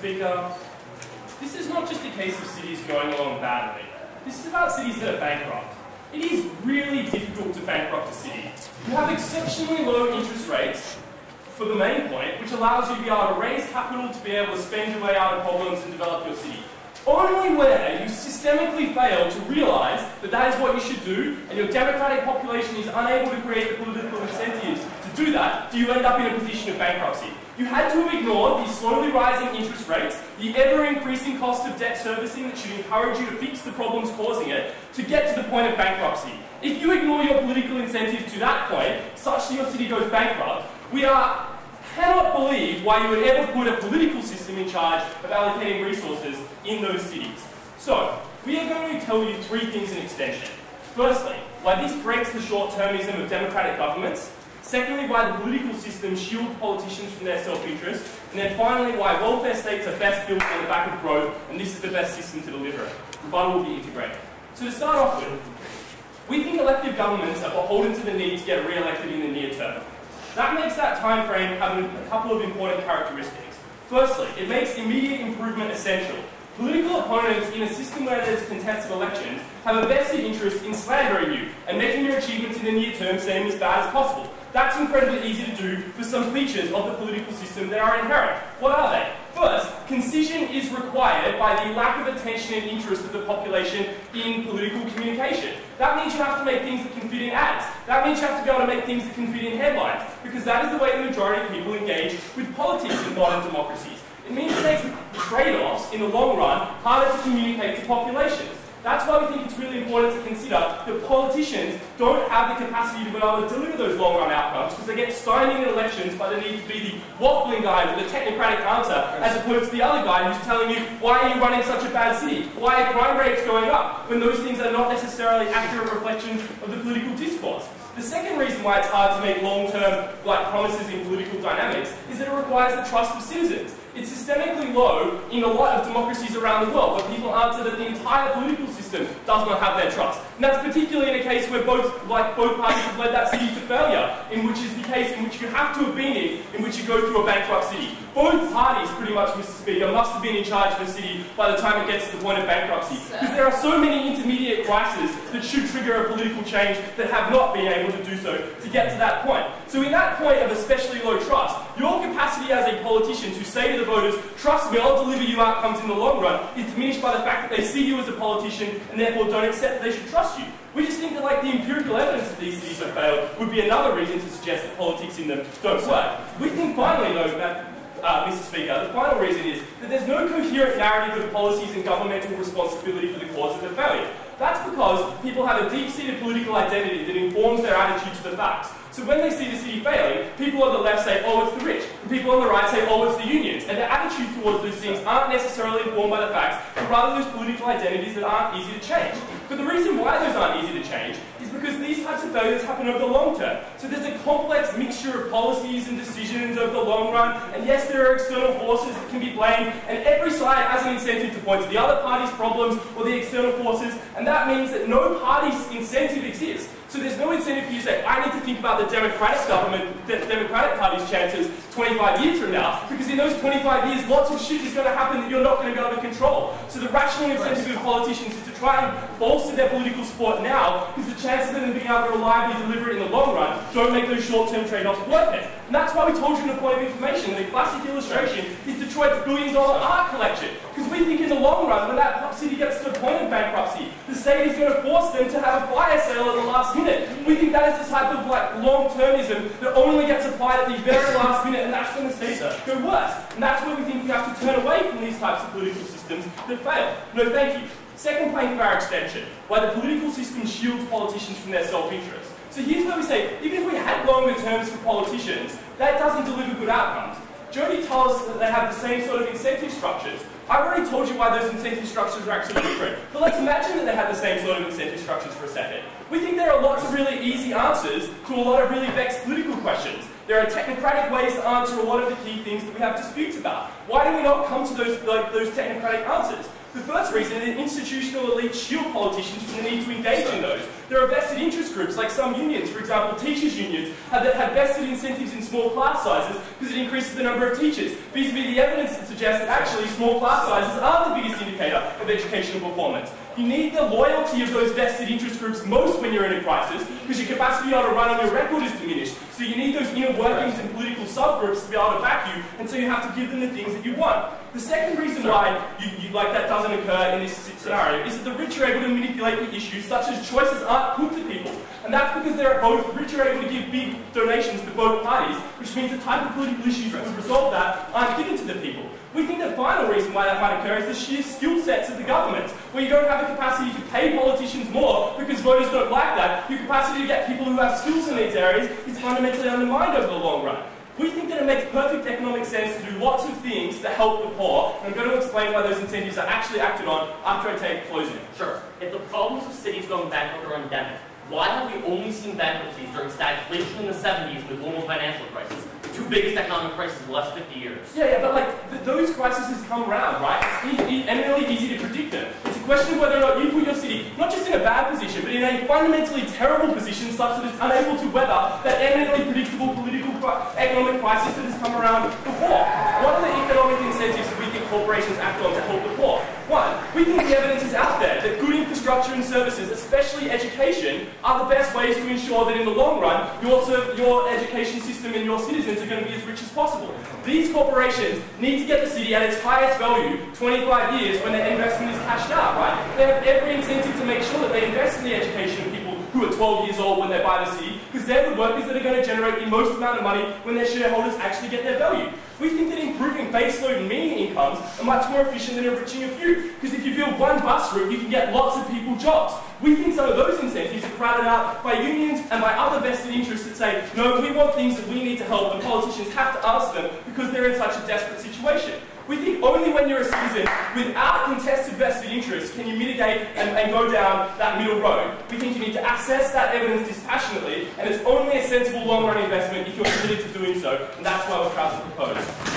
Speaker, this is not just a case of cities going along badly. This is about cities that are bankrupt. It is really difficult to bankrupt a city. You have exceptionally low interest rates for the main point, which allows you to be able to raise capital to be able to spend your way out of problems and develop your city. Only where you systemically fail to realise that that is what you should do, and your democratic population is unable to create the political incentives to do that, do you end up in a position of bankruptcy. You had to have ignored the slowly rising interest rates, the ever-increasing cost of debt servicing that should encourage you to fix the problems causing it, to get to the point of bankruptcy. If you ignore your political incentives to that point, such that your city goes bankrupt, cannot believe why you would ever put a political system in charge of allocating resources in those cities. So, we are going to tell you three things in extension. Firstly, why this breaks the short-termism of democratic governments. Secondly, why the political system shields politicians from their self-interest. And then finally, why welfare states are best built on the back of growth, and this is the best system to deliver it. Rebuttal will be integrated. So to start off with, we think elected governments are beholden to the need to get re-elected in the near term. That makes that time frame have a couple of important characteristics. Firstly, it makes immediate improvement essential. Political opponents in a system where there's contested elections have a vested interest in slandering you and making your achievements in the near term seem as bad as possible. That's incredibly easy to do for some features of the political system that are inherent. What are they? First, concision is required by the lack of attention and interest of the population in political communication. That means you have to make things that can fit in ads. That means you have to be able to make things that can fit in headlines, because that is the way the majority of people engage with politics in modern democracies. It means it makes trade-offs in the long run harder to communicate to populations. That's why we think it's really important to consider that politicians don't have the capacity to be able to deliver those long-run outcomes, because they get stymied in elections by the need to be the waffling guy with the technocratic answer, as opposed to the other guy who's telling you, why are you running such a bad city? Why are crime rates going up? When those things are not necessarily accurate reflections of the political discourse. The second reason why it's hard to make long-term promises in political dynamics is that it requires the trust of citizens. It's systemically low in a lot of democracies around the world, where people answer that the entire political system does not have their trust. And that's particularly in a case where both parties have led that city to failure, in which is the case in which you have to have been in which you go through a bankrupt city. Both parties, pretty much, Mr. Speaker, must have been in charge of the city by the time it gets to the point of bankruptcy. Because there are so many intermediate crises that should trigger a political change that have not been able to do so to get to that point. So in that point of especially low trust, your capacity as a politician to say to the voters, trust me, I'll deliver you outcomes in the long run, is diminished by the fact that they see you as a politician and therefore don't accept that they should trust you. We just think that the empirical evidence that these cities have failed would be another reason to suggest that politics in them don't work. We think finally though that Mr. Speaker, the final reason is that there's no coherent narrative of policies and governmental responsibility for the cause of their failure. That's because people have a deep-seated political identity that informs their attitude to the facts. So when they see the city failing, people on the left say, oh, it's the rich. And people on the right say, oh, it's the unions. And their attitude towards those things aren't necessarily informed by the facts, but rather those political identities that aren't easy to change. But the reason why those aren't easy to change is because these types of failures happen over the long term. So there's a complex mixture of policies and decisions over the long run, and yes, there are external forces that can be blamed, and every side has an incentive to point to the other party's problems or the external forces, and that means that no party's incentive exists. So there's no incentive for you to say, I need to think about the Democratic government, the Democratic Party's chances 25 years from now, because in those 25 years, lots of shit is going to happen that you're not going to be able to control. So the rational incentive of politicians is to try and bolster their political support now, because the chances of them being able to reliably deliver it in the long run don't make those short-term trade-offs worth it. And that's why we told you in the point of information, the classic illustration is Detroit's billion-dollar art collection. Because we think in the long run, when that city gets to the point of bankruptcy, the state is going to force them to have a fire sale at the last minute. We think that is the type of long-termism that only gets applied at the very last minute, and that's when the states go worse. And that's where we think we have to turn away from these types of political systems that fail. No, thank you. Second plank of our extension, why the political system shields politicians from their self-interest. So here's where we say, even if we had longer terms for politicians, that doesn't deliver good outcomes. Jody tells us that they have the same sort of incentive structures. I've already told you why those incentive structures are actually different, but let's imagine that they have the same sort of incentive structures for a second. We think there are lots of really easy answers to a lot of really vexed political questions. There are technocratic ways to answer a lot of the key things that we have disputes about. Why do we not come to those technocratic answers? The first reason is that institutional elites shield politicians from the need to engage in those. There are vested interest groups, like some unions, for example, teachers' unions, that have vested incentives in small class sizes because it increases the number of teachers. Vis-a-vis the evidence that suggests that actually small class sizes are the biggest indicator of educational performance. You need the loyalty of those vested interest groups most when you're in a crisis, because your capacity to be able to run on your record is diminished. So you need those inner workings and political subgroups to be able to back you, and so you have to give them the things that you want. The second reason why that doesn't occur in this scenario is that the rich are able to manipulate the issues, such as choices aren't put to people. And that's because they're both rich are able to give big donations to both parties, which means the type of political issues that would resolve that aren't given to the people. We think the final reason why that might occur is the sheer skill sets of the government, where you don't have the capacity to pay politicians more because voters don't like that. Your capacity to get people who have skills in these areas is fundamentally undermined over the long run. We think that it makes perfect economic sense to do lots of things to help the poor, and I'm going to explain why those incentives are actually acted on after I take closing. Sure. If the problems of cities going bankrupt are endemic, why have we only seen bankruptcies during stagflation in the 70s and the global financial crisis? The two biggest economic crises in the last 50 years. Yeah, but those crises come around, right? It's eminently easy to predict them. It's a question of whether or not you put your city, not just in a bad position, but in a fundamentally terrible position such that it's unable to weather that eminently predictable political economic crisis that has come around before. What are the economic incentives that we think corporations act on to help the poor? One, we think the evidence is out there that good infrastructure and services, especially education, are the best ways to ensure that in the long run, your education system and your citizens are going to be as rich as possible. These corporations need to get the city at its highest value 25 years when their investment is cashed out, right? They have every incentive to make sure that they invest in the education of people who are 12 years old when they buy the city, because they're the workers that are going to generate the most amount of money when their shareholders actually get their value. We think that improving baseload and median incomes are much more efficient than enriching a few, because if you build one bus route, you can get lots of people jobs. We think some of those incentives are crowded out by unions and by other vested interests that say, no, we want things that we need to help, and politicians have to answer them because they're in such a desperate situation. We think only when you're a citizen without contested vested interests can you mitigate and go down that middle road. We think you need to access that evidence dispassionately, and it's only a sensible long-run investment if you're committed to doing so, and that's why we're proud to propose.